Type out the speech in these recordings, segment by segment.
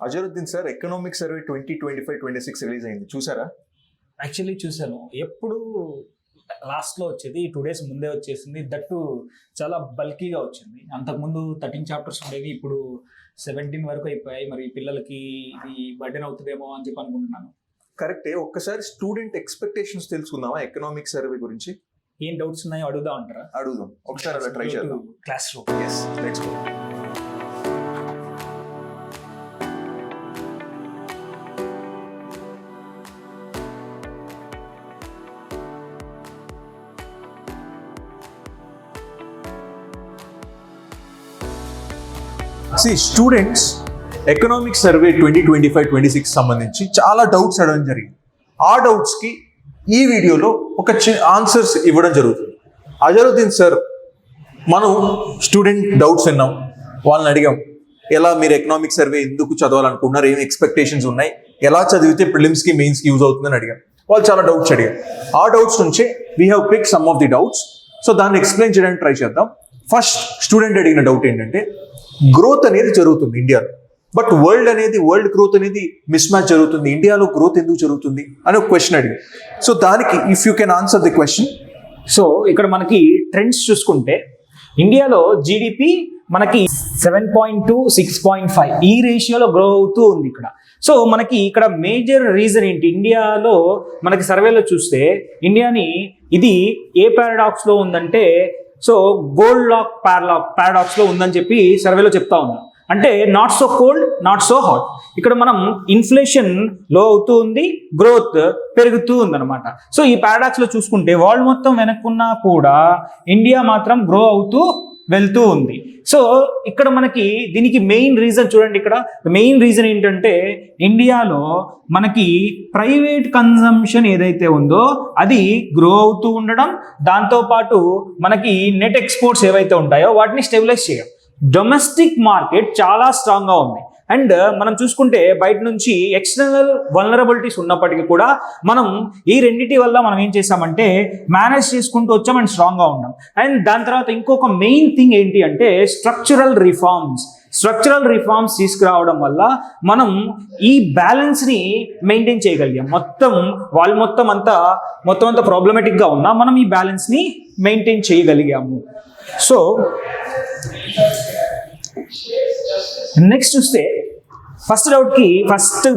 Azharuddin sir economic survey 2025-26 release అయింది, చూసారా? Actually చూశాను. ఎప్పుడు లాస్ట్లో వచ్చేది, 2 days ముందే వచ్చేసింది. దట్టు చాలా బల్కీగా వచ్చింది. అంతకుముందు 13 చాప్టర్స్ ఉండేవి, ఇప్పుడు 17 వరకు అయిపోయాయి. మరి పిల్లలకి ఇది బర్డెన్ అవుతుందేమో అని చెప్పి అనుకుంటున్నాను. కరెక్టే. ఒక్కసారి స్టూడెంట్ ఎక్స్పెక్టేషన్స్ తెలుసుకుందామా ఎకనామిక్ సర్వే గురించి? ఏం డౌట్స్ ఉన్నాయో అడుగుదాం అంటారా? అడుగుదాం, ఒకసారి అలా ట్రై చేద్దాం. Class room. yes, let's go. Students economic survey 2025-26 సంబంధించి చాలా డౌట్స్ అడగడం జరిగింది. ఆ డౌట్స్కి ఈ వీడియోలో ఒక ఆన్సర్స్ ఇవ్వడం జరుగుతుంది. అజరుద్దీన్ సార్, మనం స్టూడెంట్ డౌట్స్ విన్నాం, వాళ్ళని అడిగాం ఎలా మీరు ఎకనామిక్ సర్వే ఎందుకు చదవాలనుకుంటున్నారు, ఏం ఎక్స్పెక్టేషన్స్ ఉన్నాయి, ఎలా చదివితే ప్రిలిమ్స్కి మెయిన్స్కి యూజ్ అవుతుందని అడిగాం. వాళ్ళు చాలా డౌట్స్ అడిగారు. ఆ డౌట్స్ నుంచే we have pick some of the doubts. So దాన్ని ఎక్స్ప్లెయిన్ చేయడానికి ట్రై చేద్దాం. ఫస్ట్ స్టూడెంట్ అడిగిన డౌట్ ఏంటంటే, గ్రోత్ అనేది జరుగుతుంది ఇండియాలో, బట్ వరల్డ్ గ్రోత్ అనేది మిస్ మ్యాచ్ జరుగుతుంది, ఇండియాలో గ్రోత్ ఎందుకు జరుగుతుంది అని ఒక క్వశ్చన్ అడిగి. సో దానికి if you can answer the question. So ఇక్కడ మనకి ట్రెండ్స్ చూసుకుంటే ఇండియాలో జీడిపి మనకి 7.2, 6.5 ఈ రేషియోలో గ్రో అవుతూ ఉంది ఇక్కడ. సో మనకి ఇక్కడ మేజర్ రీజన్ ఏంటి, ఇండియాలో మనకి సర్వేలో చూస్తే ఇండియాని ఇది ఏ పారాడాక్స్లో ఉందంటే, సో గోల్డ్ లాక్ పారాడాక్స్లో ఉందని చెప్పి సర్వేలో చెప్తా ఉన్నాం. అంటే not so cold, not so hot. ఇక్కడ మనం ఇన్ఫ్లేషన్ లో అవుతూ ఉంది, గ్రోత్ పెరుగుతూ ఉందన్నమాట. సో ఈ పారాడాక్స్లో చూసుకుంటే వరల్డ్ మొత్తం వెనక్కున్నా కూడా ఇండియా మాత్రం గ్రో అవుతూ వెళ్తూ ఉంది. సో ఇక్కడ మనకి దీనికి మెయిన్ రీజన్ చూడండి, ఇక్కడ మెయిన్ రీజన్ ఏంటంటే ఇండియాలో మనకి ప్రైవేట్ కన్జంప్షన్ ఏదైతే ఉందో అది గ్రో అవుతూ ఉండడం, దాంతోపాటు మనకి నెట్ ఎక్స్పోర్ట్స్ ఏవైతే ఉంటాయో వాటిని స్టెబిలైజ్ చేయడం. డొమెస్టిక్ మార్కెట్ చాలా స్ట్రాంగ్గా ఉంది. అండ్ మనం చూసుకుంటే బయట నుంచి ఎక్స్టర్నల్ వల్నరబిలిటీస్ ఉన్నప్పటికీ కూడా మనం ఈ రెండింటి వల్ల మనం ఏం చేసామంటే మేనేజ్ చేసుకుంటూ వచ్చాం అండ్ స్ట్రాంగ్గా ఉన్నాం. అండ్ దాని తర్వాత ఇంకొక మెయిన్ థింగ్ ఏంటి అంటే స్ట్రక్చరల్ రిఫార్మ్స్ తీసుకురావడం వల్ల మనం ఈ బ్యాలెన్స్ని మెయింటైన్ చేయగలిగాం. మొత్తం అంతా ప్రాబ్లమేటిక్గా ఉన్నా మనం ఈ బ్యాలెన్స్ని మెయింటైన్ చేయగలిగాము. సో నెక్స్ట్ చూస్తే ఫస్ట్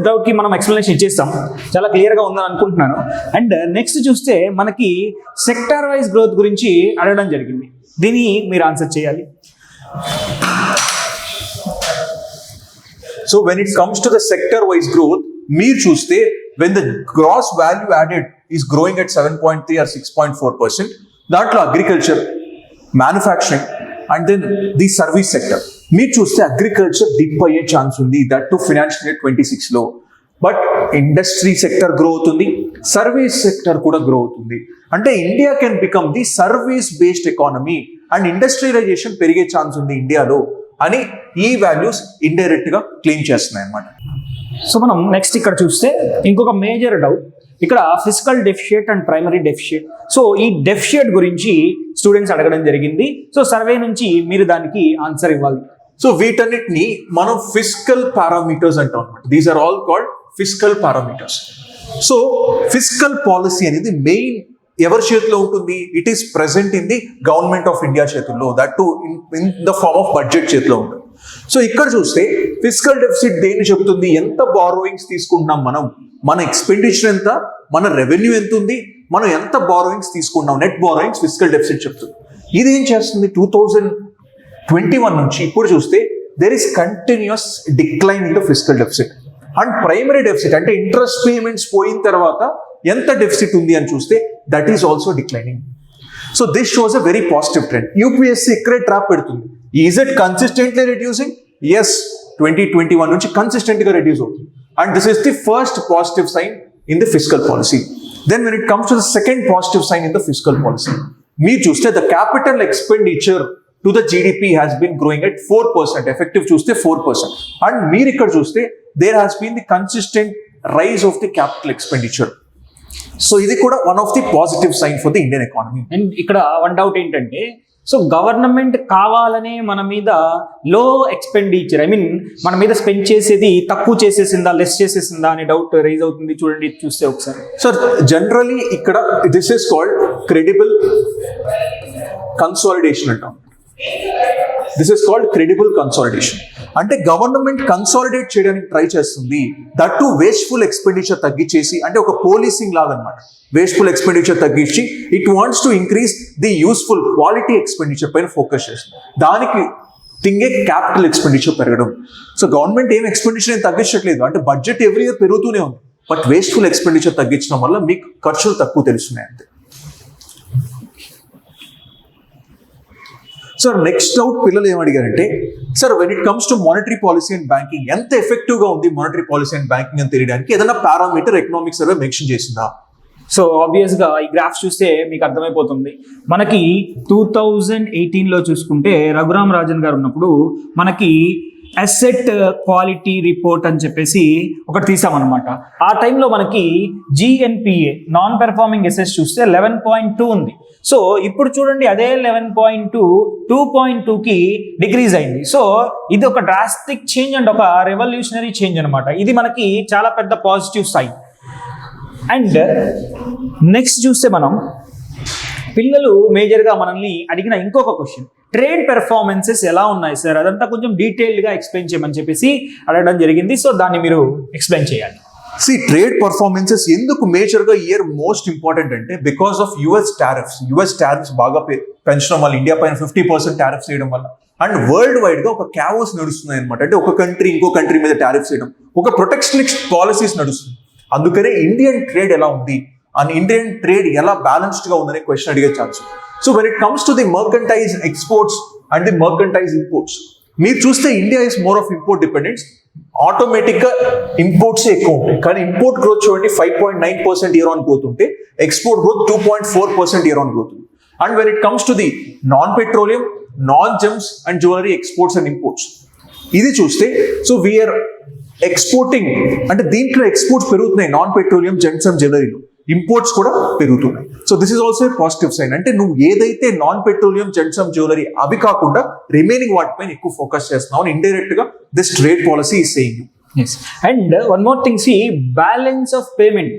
డౌట్కి మనం ఎక్స్ప్లెనేషన్ ఇచ్చేస్తాం, చాలా క్లియర్గా ఉందని అనుకుంటున్నాను. అండ్ నెక్స్ట్ చూస్తే మనకి సెక్టార్ వైజ్ గ్రోత్ గురించి అడగడం జరిగింది. దీన్ని మీరు ఆన్సర్ చేయాలి. So when it comes to the sector wise growth, మీరు చూస్తే when the gross value added is growing at 7.3 or 6.4%, దాంట్లో agriculture, manufacturing and then the service sector. మీరు చూస్తే అగ్రికల్చర్ డిప్ అయ్యే ఛాన్స్ ఉంది, దట్ టు ఫైనాన్షియల్ ఇయర్ 26లో. But industry sector grow అవుతుంది, service sector కూడా గ్రో అవుతుంది. అంటే India can become the service based economy and industrialisation పెరిగే ఛాన్స్ ఉంది ఇండియాలో అని ఈ వాల్యూస్ ఇండైరెక్ట్ గా క్లెయిమ్ చేస్తున్నాయి అన్నమాట. సో మనం నెక్స్ట్ ఇక్కడ చూస్తే ఇంకొక మేజర్ డౌట్, ఇక్కడ fiscal deficit and primary deficit. So ఈ డెఫిషియట్ గురించి స్టూడెంట్స్ అడగడం జరిగింది. సో సర్వే నుంచి మీరు దానికి ఆన్సర్ ఇవ్వాలి. సో వీటన్నిటిని మనం ఫిస్కల్ పారామీటర్స్ అంటాం అనమాట. These are all called fiscal parameters. So fiscal policy అనేది మెయిన్ ఎవరి చేతిలో ఉంటుంది? It is present in the government of India చేతుల్లో, that too in the form of budget చేతిలో ఉంటుంది. సో ఇక్కడ చూస్తే ఫిస్కల్ డెఫిసిట్ దేన్ని చెబుతుంది? ఎంత బారోయింగ్స్ తీసుకుంటున్నాం మనం, మన ఎక్స్పెండిచర్ ఎంత, మన రెవెన్యూ ఎంత ఉంది, మనం ఎంత బారోయింగ్స్ తీసుకున్నాం, నెట్ బారోయింగ్స్ ఫిస్కల్ డెఫిసిట్ చెప్తుంది. ఇది ఏం చేస్తుంది? 2021 నుంచి ఇప్పుడు చూస్తే there is continuous decline in the fiscal deficit. And primary deficit అంటే ఇంట్రెస్ట్ పేమెంట్స్ పోయిన తర్వాత ఎంత డెఫిసిట్ ఉంది అని చూస్తే that is also declining. So this shows a very positive trend. UPSC ఇక్కడే ట్రాప్ పెడుతుంది. Is it consistently reducing? Yes, 2021 నుంచి కన్సిస్టెంట్ గా రెడ్యూస్ అవుతుంది. And this is the first positive sign in the fiscal policy. Then when it comes to the second positive sign in the fiscal policy, మీరు చూస్తే the capital expenditure to the GDP has been growing at 4%. Effective చూస్తే 4%. And మీరు ఇక్కడ చూస్తే there has been the consistent rise of the capital expenditure. So ఇది కూడా one of the positive sign for the Indian economy. And ఇక్కడ one doubt ఏంటంటే, so government కావాలనే మన మీద లో ఎక్స్పెండిచర్ మన మీద స్పెండ్ చేసేది తక్కువ చేసేసిందా లెస్ చేసేసిందా అనే డౌట్ రైజ్ అవుతుంది. చూడండి చూస్తే ఒకసారి. సార్ జనరలీ ఇక్కడ this is called credible consolidation అంటాం. This is called credible consolidation. అంటే గవర్నమెంట్ కన్సాలిడేట్ చేయడానికి ట్రై చేస్తుంది, దట్ టు వేస్ట్ఫుల్ ఎక్స్పెండిచర్ తగ్గించేసి, అంటే ఒక పోలీసింగ్ లాగా అనమాట. వేస్ట్ఫుల్ ఎక్స్పెండిచర్ తగ్గించి it wants to increase the useful quality expenditure పైన ఫోకస్ చేస్తుంది. దానికి థింగే క్యాపిటల్ ఎక్స్పెండిచర్ పెరగడం. సో గవర్నమెంట్ ఏం ఎక్స్పెండిచర్ ఏం తగ్గించట్లేదు, అంటే బడ్జెట్ ఎవ్రీ ఇయర్ పెరుగుతూనే ఉంది, బట్ వేస్ట్ఫుల్ ఎక్స్పెండిచర్ తగ్గించడం వల్ల మీకు ఖర్చులు తక్కువ తెలుస్తున్నాయి అంతే. సార్ నెక్స్ట్ డౌట్ పిల్లలు ఏమడిగారంటే, sir when it comes to monetary policy and banking ఎంత ఎఫెక్టివ్గా ఉంది మానిటరీ పాలసీ అండ్ బ్యాంకింగ్ అని తెలియడానికి ఏదైనా పారామీటర్ ఎకనామిక్ సర్వే మెన్షన్ చేసిందా? సో ఆబ్వియస్గా ఈ గ్రాఫ్స్ చూస్తే మీకు అర్థమైపోతుంది. మనకి 2018లో చూసుకుంటే రఘురామ్ రాజన్ గారు ఉన్నప్పుడు మనకి అసెట్ క్వాలిటీ రిపోర్ట్ అని చెప్పేసి ఒకటి తీసామన్నమాట. ఆ టైంలో మనకి GNPA నాన్ పెర్ఫార్మింగ్ అసెట్స్ చూస్తే 11.2 ఉంది. సో ఇప్పుడు చూడండి అదే 11.2 2.2కి డిక్రీజ్ అయింది. సో ఇది ఒక డ్రాస్టిక్ చేంజ్ అండ్ ఒక రెవల్యూషనరీ చేంజ్ అనమాట. ఇది మనకి చాలా పెద్ద పాజిటివ్ సైన్. అండ్ నెక్స్ట్ చూస్తే మనం పిల్లలు మేజర్గా మనల్ని అడిగిన ఇంకొక క్వశ్చన్, ట్రేడ్ పెర్ఫార్మెన్సెస్ ఎలా ఉన్నాయి సార్, అదంతా కొంచెం డీటెయిల్డ్గా ఎక్స్ప్లెయిన్ చేయమని చెప్పేసి అడగడం జరిగింది. సో దాన్ని మీరు ఎక్స్ప్లెయిన్ చేయాలి. ట్రేడ్ పర్ఫార్మెన్సెస్ ఎందుకు మేజర్గా ఇయర్ మోస్ట్ ఇంపార్టెంట్ అంటే బికాస్ ఆఫ్ యుఎస్ టారిఫ్స్ బాగా పెంచడం వల్ల, ఇండియా పైన 50% టారిఫ్స్ వేయడం వల్ల, అండ్ వరల్డ్ వైడ్గా ఒక క్యావోస్ నడుస్తున్నాయి అనమాట. అంటే ఒక కంట్రీ ఇంకో కంట్రీ మీద టారిఫ్స్ వేయడం, ఒక ప్రొటెక్షనిస్ట్ పాలసీస్ నడుస్తుంది. అందుకనే ఇండియన్ ట్రేడ్ ఎలా ఉంది అండ్ ఇండియన్ ట్రేడ్ ఎలా బ్యాలెన్స్డ్గా ఉందనే క్వశ్చన్ అడిగే chance. So when it comes to the merchandise exports and the merchandise imports, మీరు చూస్తే India is more of import dependence. ఆటోమేటిక్గా ఇంపోర్ట్స్ ఎక్కువ ఉంటాయి, కానీ ఇంపోర్ట్ గ్రోత్ చూడండి 5.9% ఇయర్ ఆన్ గ్రోత్ ఉంటే export growth 2.4% year on growth ఉంది. And when it comes to the non petroleum, non gems and jewellery exports and imports, ఇది చూస్తే so we are exporting, అంటే దీంట్లో ఎక్స్పోర్ట్స్ పెరుగుతున్నాయి నాన్ పెట్రోలియం, జెమ్స్ అండ్ జ్యువెలరీలో, imports కూడా పెరుగుతున్నాయి. So this is also a positive sign. అంటే నువ్వు ఏదైతే non petroleum, gems and jewellery అవి కాకుండా రిమైనింగ్ వాటిపైన ఎక్కువ ఫోకస్ చేస్తున్నావు అని ఇండైరెక్ట్ గా this trade policy is saying. And one more thing, balance of payment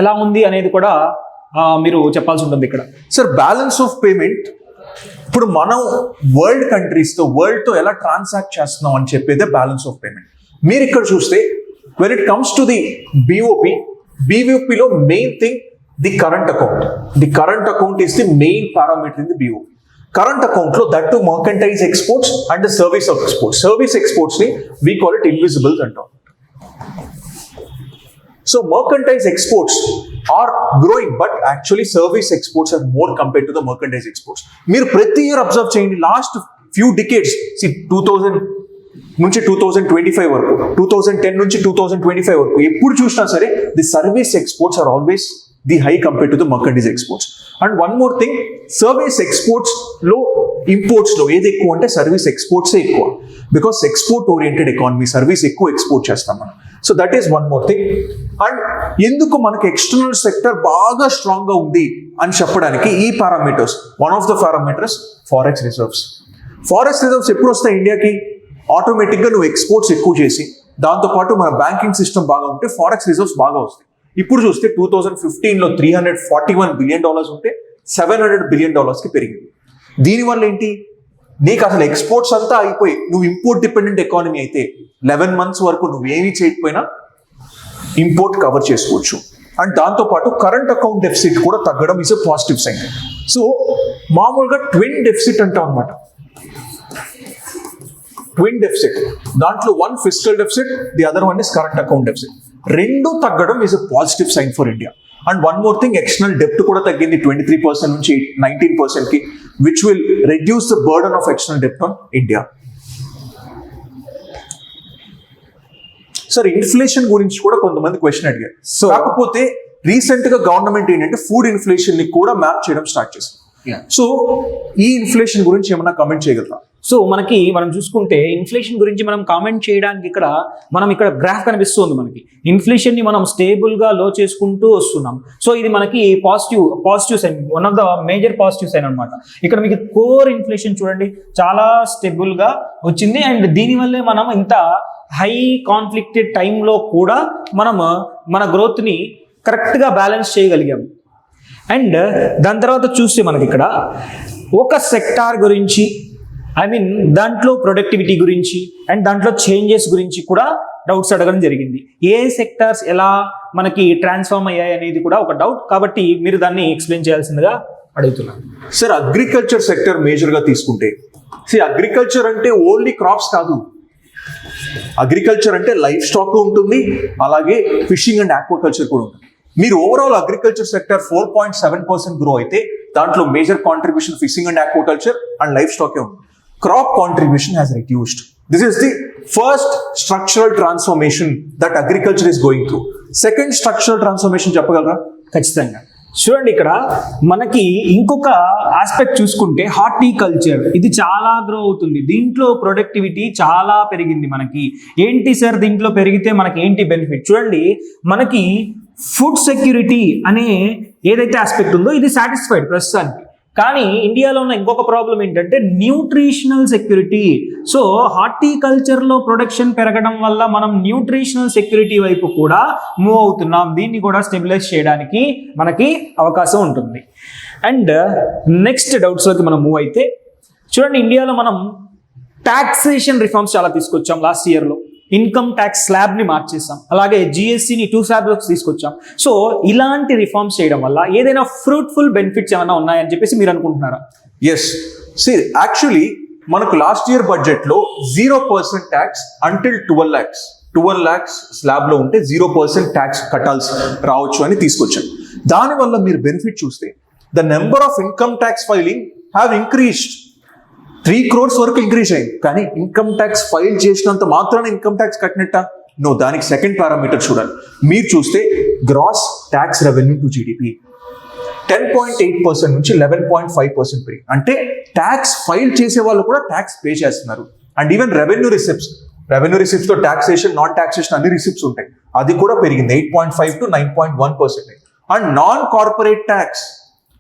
ఎలా ఉంది అనేది కూడా మీరు చెప్పాల్సి ఉంటుంది ఇక్కడ. సార్ బ్యాలెన్స్ ఆఫ్ పేమెంట్ ఇప్పుడు మనం వరల్డ్ కంట్రీస్తో, వరల్డ్తో ఎలా ట్రాన్సాక్ట్ చేస్తున్నాం అని చెప్పేదే బ్యాలెన్స్ ఆఫ్ పేమెంట్. మీరు ఇక్కడ చూస్తే when it comes to the BOPలో main thing the current account. The current account is the main parameter in the BOP. Current అకౌంట్లో that to merchandise exports and service exports. Service ఎక్స్పోర్ట్స్ని we call it invisibles అంటాం. So merchandise exports are growing, but actually service exports are more compared to the merchandise exports. మీరు ప్రతి year observe చేయండి, last few decades 2000 నుంచి 2025 వరకు, 2010 నుంచి 2025 వరకు ఎప్పుడు చూసినా సరే the service exports are always the high compare to the merchandise exports. And one more thing, service ఎక్స్పోర్ట్స్లో ఇంపోర్ట్స్లో ఏది ఎక్కువ అంటే సర్వీస్ ఎక్స్పోర్ట్సే ఎక్కువ, because export oriented economy, service ఎక్కువ ఎక్స్పోర్ట్ చేస్తాం మనం. So that is one more thing. And ఎందుకు మనకి ఎక్స్టర్నల్ సెక్టర్ బాగా స్ట్రాంగ్గా ఉంది అని చెప్పడానికి ఈ parameters, one of the parameters forex reserves. Forex reserves ఎప్పుడు వస్తాయి ఇండియాకి? ఆటోమేటిక్గా నువ్వు ఎక్స్పోర్ట్స్ ఎక్కువ చేసి దాంతోపాటు మన బ్యాంకింగ్ సిస్టమ్ బాగా ఉంటే ఫారెక్స్ రిజర్వ్స్ బాగా వస్తాయి. ఇప్పుడు చూస్తే 2015లో $341 బిలియన్ ఉంటే $700 బిలియన్ పెరిగింది. దీనివల్ల ఏంటి, నీకు అసలు ఎక్స్పోర్ట్స్ అంతా అయిపోయి నువ్వు ఇంపోర్ట్ డిపెండెంట్ ఎకానమీ అయితే 11 months వరకు నువ్వేమీ చేయకపోయినా ఇంపోర్ట్ కవర్ చేసుకోవచ్చు. అండ్ దాంతోపాటు కరెంట్ అకౌంట్ డెఫిసిట్ కూడా తగ్గడం is a positive sign. So మామూలుగా ట్విన్ డెఫిసిట్ అంటాం అనమాట. ట్విన్ డెఫిసిట్, దాంట్లో one fiscal deficit, the other one is current account deficit. రెండు తగ్గడం is a positive sign for India. And one more thing, external డెప్ట్ కూడా తగ్గింది 23% నుంచి 19%కి, which will reduce the burden of external డెప్ట్ ఆన్ ఇండియా. సార్ ఇన్ఫ్లేషన్ గురించి కూడా కొంతమంది క్వశ్చన్ అడిగారు. సో కాకపోతే రీసెంట్ గా గవర్నమెంట్ ఏంటంటే ఫుడ్ ఇన్ఫ్లేషన్ ని కూడా మ్యాప్ చేయడం స్టార్ట్ చేసింది. సో ఈ ఇన్ఫ్లేషన్ గురించి ఏమన్నా కమెంట్ చేయగలరా? సో మనం చూసుకుంటే ఇన్ఫ్లేషన్ గురించి మనం కామెంట్ చేయడానికి ఇక్కడ గ్రాఫ్ కనిపిస్తుంది మనకి. ఇన్ఫ్లేషన్ని మనం స్టేబుల్గా లో చేసుకుంటూ వస్తున్నాం. సో ఇది మనకి positive sign, one of the major positive sign అనమాట. ఇక్కడ మీకు కోర్ ఇన్ఫ్లేషన్ చూడండి చాలా స్టేబుల్గా వచ్చింది. అండ్ దీనివల్లే మనం ఇంత హై కాన్ఫ్లిక్టెడ్ టైంలో కూడా మన గ్రోత్ని కరెక్ట్గా బ్యాలెన్స్ చేయగలిగాము. అండ్ దాని తర్వాత చూస్తే మనకి ఇక్కడ ఒక సెక్టార్ గురించి, దాంట్లో ప్రొడక్టివిటీ గురించి అండ్ దాంట్లో చేంజెస్ గురించి కూడా డౌట్స్ అడగడం జరిగింది. ఏ సెక్టార్స్ ఎలా మనకి ట్రాన్స్ఫార్మ్ అయ్యాయి అనేది కూడా ఒక డౌట్, కాబట్టి మీరు దాన్ని ఎక్స్ప్లెయిన్ చేయాల్సిందిగా అడుగుతున్నాను. సార్, అగ్రికల్చర్ సెక్టర్ మేజర్గా తీసుకుంటే, అగ్రికల్చర్ అంటే ఓన్లీ క్రాప్స్ కాదు. అగ్రికల్చర్ అంటే లైఫ్ స్టాక్ ఉంటుంది, అలాగే ఫిషింగ్ అండ్ ఆక్వాకల్చర్ కూడా ఉంటుంది. మీరు ఓవరాల్ అగ్రికల్చర్ సెక్టర్ 4.7% గ్రో అయితే దాంట్లో major contribution fishing and aquaculture and లైఫ్ స్టాకే ఉంది. Crop contribution has reduced. This is the first structural transformation that agriculture is going through. Second structural transformation చెప్పగలరా? ఖచ్చితంగా. చూడండి, ఇక్కడ మనకి ఇంకొక ఆస్పెక్ట్ చూసుకుంటే హార్టికల్చర్, ఇది చాలా గ్రో అవుతుంది. దీంట్లో ప్రొడక్టివిటీ చాలా పెరిగింది. మనకి ఏంటి సార్ దీంట్లో పెరిగితే మనకి ఏంటి బెనిఫిట్? చూడండి, మనకి ఫుడ్ సెక్యూరిటీ అనే ఏదైతే ఆస్పెక్ట్ ఉందో ఇది సాటిస్ఫైడ్ ప్రస్తుతానికి. కానీ ఇండియాలో ఉన్న ఇంకొక ప్రాబ్లం ఏంటంటే న్యూట్రిషనల్ సెక్యూరిటీ. సో హార్టికల్చర్లో ప్రొడక్షన్ పెరగడం వల్ల మనం న్యూట్రిషనల్ సెక్యూరిటీ వైపు కూడా మూవ్ అవుతున్నాం. దీన్ని కూడా స్టెబిలైజ్ చేయడానికి మనకి అవకాశం ఉంటుంది. అండ్ నెక్స్ట్ డౌట్స్లోకి మనం మూవ్ అయితే, చూడండి, ఇండియాలో మనం టాక్సేషన్ రిఫార్మ్స్ చాలా తీసుకొచ్చాం. లాస్ట్ ఇయర్లో ఇన్కమ్ ట్యాక్స్ స్లాబ్ని మార్చేసాం, అలాగే జిఎస్టీని 2 స్లాబ్లోకి తీసుకొచ్చాం. సో ఇలాంటి రిఫార్మ్స్ చేయడం వల్ల ఏదైనా ఫ్రూట్ఫుల్ బెనిఫిట్స్ ఏమైనా ఉన్నాయని చెప్పేసి మీరు అనుకుంటున్నారా? ఎస్. యాక్చువల్లీ మనకు లాస్ట్ ఇయర్ బడ్జెట్లో 0% ట్యాక్స్ అంటిల్ 12 lakhs స్లాబ్లో ఉంటే 0% ట్యాక్స్ కట్టాల్సి రావచ్చు అని తీసుకొచ్చాం. దానివల్ల మీరు బెనిఫిట్ చూస్తే the number of income tax filing have increased. 3 crores వరకు ఇంక్రీజ్ అయింది. కానీ ఇన్కమ్ ట్యాక్స్ ఫైల్ చేసినంత మాత్రాన ఇన్కమ్ ట్యాక్స్ కట్టినట్ట? నో. దానికి సెకండ్ పారామీటర్ చూడాలి. మీరు చూస్తే gross tax revenue to GDP 10.8% నుంచి 11.5% పెరిగింది. అంటే ట్యాక్స్ ఫైల్ చేసే వాళ్ళు కూడా ట్యాక్స్ పే చేస్తున్నారు. అండ్ ఈవెన్ రెవెన్యూ రిసిప్ట్స్తో ట్యాక్సేషన్, నాన్ ట్యాక్సేషన్ అన్ని రిసిప్ట్స్ ఉంటాయి, అది కూడా పెరిగింది 8.5 to 9.1%. And non corporate tax,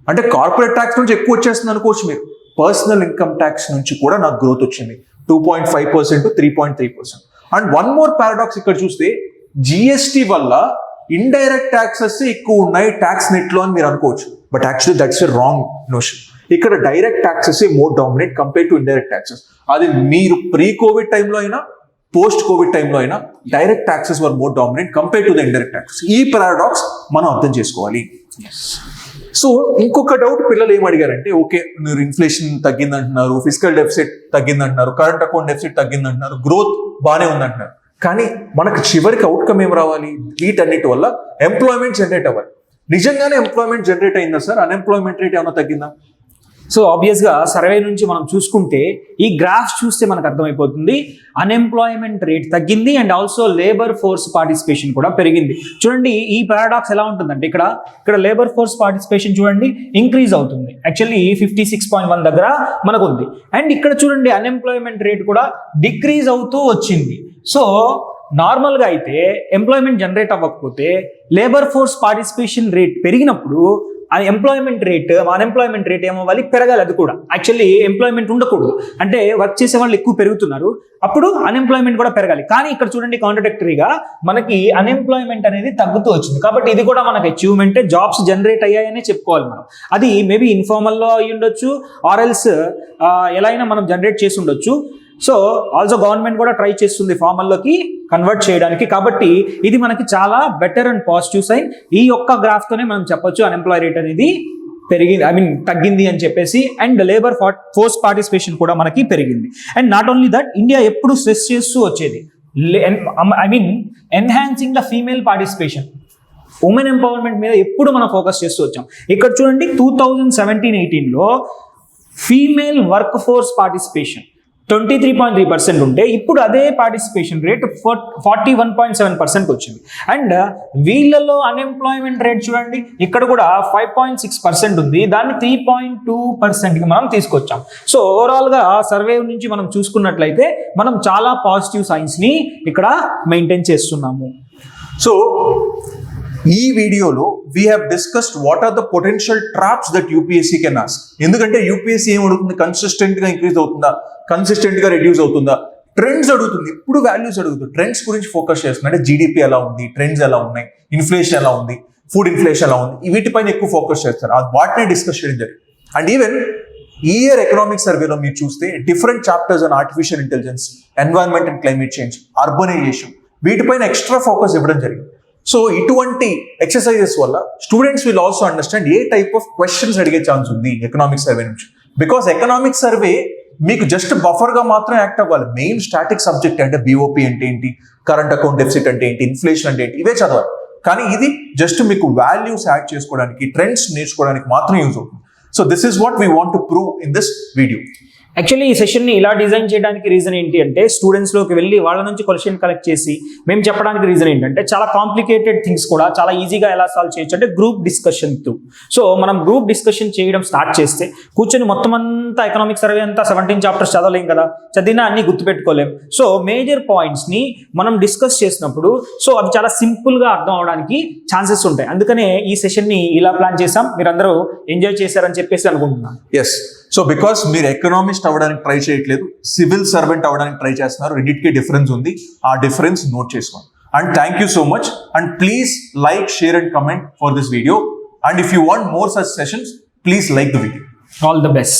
అంటే కార్పొరేట్ ట్యాక్స్ నుంచి ఎక్కువ వచ్చేస్తుంది అనుకోవచ్చు మీరు. పర్సనల్ ఇన్కమ్ ట్యాక్స్ నుంచి కూడా నాకు గ్రోత్ వచ్చింది 2.5% to 3.3%. And one more paradox ఇక్కడ చూస్తే, జిఎస్టీ వల్ల ఇండైరెక్ట్ ట్యాక్సెస్ ఎక్కువ ఉన్నాయి ట్యాక్స్ నెట్లో అని మీరు అనుకోవచ్చు. But actually that's a wrong notion. ఇక్కడ direct taxes more dominate compare to indirect taxes. అది మీరు ప్రీ కోవిడ్ టైంలో అయినా పోస్ట్ కోవిడ్ టైంలో అయినా direct taxes were more dominate compare to the indirect taxes. ఈ పారాడాక్స్ మనం అర్థం చేసుకోవాలి. సో ఇంకొక డౌట్ పిల్లలు ఏం అడిగారంటే, ఓకే మీరు ఇన్ఫ్లేషన్ తగ్గిందంటున్నారు, ఫిజికల్ డెఫిసిట్ తగ్గిందంటున్నారు, కరెంట్ అకౌంట్ డెఫిసిట్ తగ్గిందంటున్నారు, గ్రోత్ బాగానే ఉందంటున్నారు. కానీ మనకు చివరికి అవుట్కమ్ ఏం రావాలి? వీటన్నిటి వల్ల ఎంప్లాయ్మెంట్ జనరేట్ అవ్వాలి. నిజంగానే ఎంప్లాయ్మెంట్ జనరేట్ అయిందా సార్? అన్ఎంప్లాయ్మెంట్ రేట్ ఏమైనా తగ్గిందా? సో ఆబ్వియస్గా సర్వే నుంచి మనం చూసుకుంటే ఈ గ్రాఫ్స్ చూస్తే మనకు అర్థమైపోతుంది, అన్ఎంప్లాయ్మెంట్ రేట్ తగ్గింది and also labour force participation కూడా పెరిగింది. చూడండి, ఈ పారాడాక్స్ ఎలా ఉంటుందంటే ఇక్కడ లేబర్ ఫోర్స్ పార్టిసిపేషన్ చూడండి ఇంక్రీజ్ అవుతుంది. యాక్చువల్లీ 56.1 దగ్గర మనకు ఉంది. అండ్ ఇక్కడ చూడండి అన్ఎంప్లాయ్మెంట్ రేట్ కూడా డిక్రీజ్ అవుతూ వచ్చింది. సో నార్మల్గా అయితే ఎంప్లాయ్మెంట్ జనరేట్ అవ్వకపోతే లేబర్ ఫోర్స్ పార్టిసిపేషన్ రేట్ పెరిగినప్పుడు అన్ఎంప్లాయ్మెంట్ రేట్ ఏమవ్వాలి? పెరగాలి. అది కూడా యాక్చువల్లీ ఎంప్లాయ్మెంట్ ఉండకూడదు, అంటే వర్క్ చేసే వాళ్ళు ఎక్కువ పెరుగుతున్నారు, అప్పుడు అన్ఎంప్లాయ్మెంట్ కూడా పెరగాలి. కానీ ఇక్కడ చూడండి కాంట్రడిక్టరీగా మనకి అన్ఎంప్లాయ్మెంట్ అనేది తగ్గుతూ వచ్చింది. కాబట్టి ఇది కూడా మనకి అచీవ్మెంటే, జాబ్స్ జనరేట్ అయ్యాయని చెప్పుకోవాలి మనం. అది మేబీ ఇన్ఫార్మల్లో అయ్యి ఉండొచ్చు, ఆర్ఎల్స్ ఎలా అయినా మనం జనరేట్ చేసి ఉండొచ్చు. సో ఆల్సో గవర్నమెంట్ కూడా ట్రై చేస్తుంది ఫార్మల్లోకి కన్వర్ట్ చేయడానికి. కాబట్టి ఇది మనకి చాలా బెటర్ అండ్ పాజిటివ్ సైన్. ఈ యొక్క గ్రాఫ్తోనే మనం చెప్పొచ్చు అన్ఎంప్లాయ్ రేట్ అనేది పెరిగింది, తగ్గింది అని చెప్పేసి. అండ్ లేబర్ ఫోర్స్ పార్టిసిపేషన్ కూడా మనకి పెరిగింది. And not only that, India ఎప్పుడు స్ట్రెస్ చేస్తూ వచ్చేది enhancing the female participation, women empowerment మీద ఎప్పుడు మనం ఫోకస్ చేస్తూ వచ్చాం. ఇక్కడ చూడండి 2017-18లో ఫీమేల్ వర్క్ ఫోర్స్ పార్టిసిపేషన్ 23.3% ఉంటే ఇప్పుడు అదే పార్టిసిపేషన్ రేట్ 41.7% వచ్చింది. అండ్ వీళ్ళలో అన్ఎంప్లాయ్మెంట్ రేట్ చూడండి, ఇక్కడ కూడా 5.6% ఉంది, దాన్ని 3.2%కి మనం తీసుకొచ్చాం. సో ఓవరాల్గా సర్వే నుంచి మనం చూసుకున్నట్లయితే మనం చాలా పాజిటివ్ సైన్స్ని ఇక్కడ మెయింటైన్ చేస్తున్నాము. సో ఈ వీడియోలో we have discussed what are the potential traps that UPSC can ask. ఎందుకంటే యూపీఎస్సీ ఏం అడుగుతుంది? కన్సిస్టెంట్గా ఇంక్రీజ్ అవుతుందా, కన్సిస్టెంట్గా రెడ్యూస్ అవుతుందా, ట్రెండ్స్ అడుగుతుంది, ఇప్పుడు వాల్యూస్ అడుగుతుంది. ట్రెండ్స్ గురించి ఫోకస్ చేస్తుంది. అంటే జీడిపి ఎలా ఉంది, ట్రెండ్స్ ఎలా ఉన్నాయి, ఇన్ఫ్లేషన్ ఎలా ఉంది, ఫుడ్ ఇన్ఫ్లేషన్ ఎలా ఉంది, వీటిపైన ఎక్కువ ఫోకస్ చేస్తారు. వాటినే డిస్కస్ చేయడం జరిగింది. అండ్ ఈవెన్ ఈ ఇయర్ ఎకనామిక్ సర్వేలో మీరు చూస్తే different chapters on artificial intelligence, environment and climate change, urbanisation, వీటిపైన ఎక్స్ట్రా ఫోకస్ ఇవ్వడం జరిగింది. సో ఇటువంటి ఎక్సర్సైజెస్ వల్ల students will also understand a type of questions అడిగే ఛాన్స్ ఉంది ఎకనామిక్ సర్వే నుంచి. బికాస్ ఎకనామిక్ సర్వే మీకు జస్ట్ బఫర్గా మాత్రం యాక్ట్ అవ్వాలి. మెయిన్ స్టాటిక్ సబ్జెక్ట్ అంటే బీఓపీ అంటే ఏంటి, కరెంట్ అకౌంట్ డెఫిసిట్ అంటే ఏంటి, ఇన్ఫ్లేషన్ అంటే ఏంటి, ఇవే చదవాలి. కానీ ఇది జస్ట్ మీకు వాల్యూస్ యాడ్ చేసుకోవడానికి, ట్రెండ్స్ నేర్చుకోవడానికి మాత్రం యూజ్ అవుతుంది. So this is what we want to prove in this video. Actually ఈ సెషన్ని ఇలా డిజైన్ చేయడానికి రీజన్ ఏంటి అంటే స్టూడెంట్స్లోకి వెళ్ళి వాళ్ళ నుంచి క్వశ్చన్ కలెక్ట్ చేసి మేము చెప్పడానికి రీజన్ ఏంటంటే చాలా కాంప్లికేటెడ్ థింగ్స్ కూడా చాలా ఈజీగా ఎలా సాల్వ్ చేయొచ్చు అంటే గ్రూప్ డిస్కషన్ త్రూ. సో మనం గ్రూప్ డిస్కషన్ చేయడం స్టార్ట్ చేస్తే కూర్చొని మొత్తం అంతా ఎకనామిక్ సర్వే అంతా 17 చాప్టర్స్ చదవలేం కదా, చదివినా అన్ని గుర్తుపెట్టుకోలేం. సో మేజర్ పాయింట్స్ని మనం డిస్కస్ చేసినప్పుడు సో అవి చాలా సింపుల్గా అర్థం అవడానికి ఛాన్సెస్ ఉంటాయి. అందుకనే ఈ సెషన్ని ఇలా ప్లాన్ చేసాం. మీరందరూ ఎంజాయ్ చేశారని చెప్పేసి అనుకుంటున్నాను. ఎస్. సో బికాస్ మీరు ఎకనామిస్ట్ అవ్వడానికి ట్రై చేయట్లేదు, సివిల్ సర్వెంట్ అవ్వడానికి ట్రై చేస్తున్నారు. రెండింటికి డిఫరెన్స్ ఉంది. ఆ డిఫరెన్స్ నోట్ చేసుకోండి. And thank you so much. And please like, share and comment for this video. And if you want more such sessions, please like the video. All the best.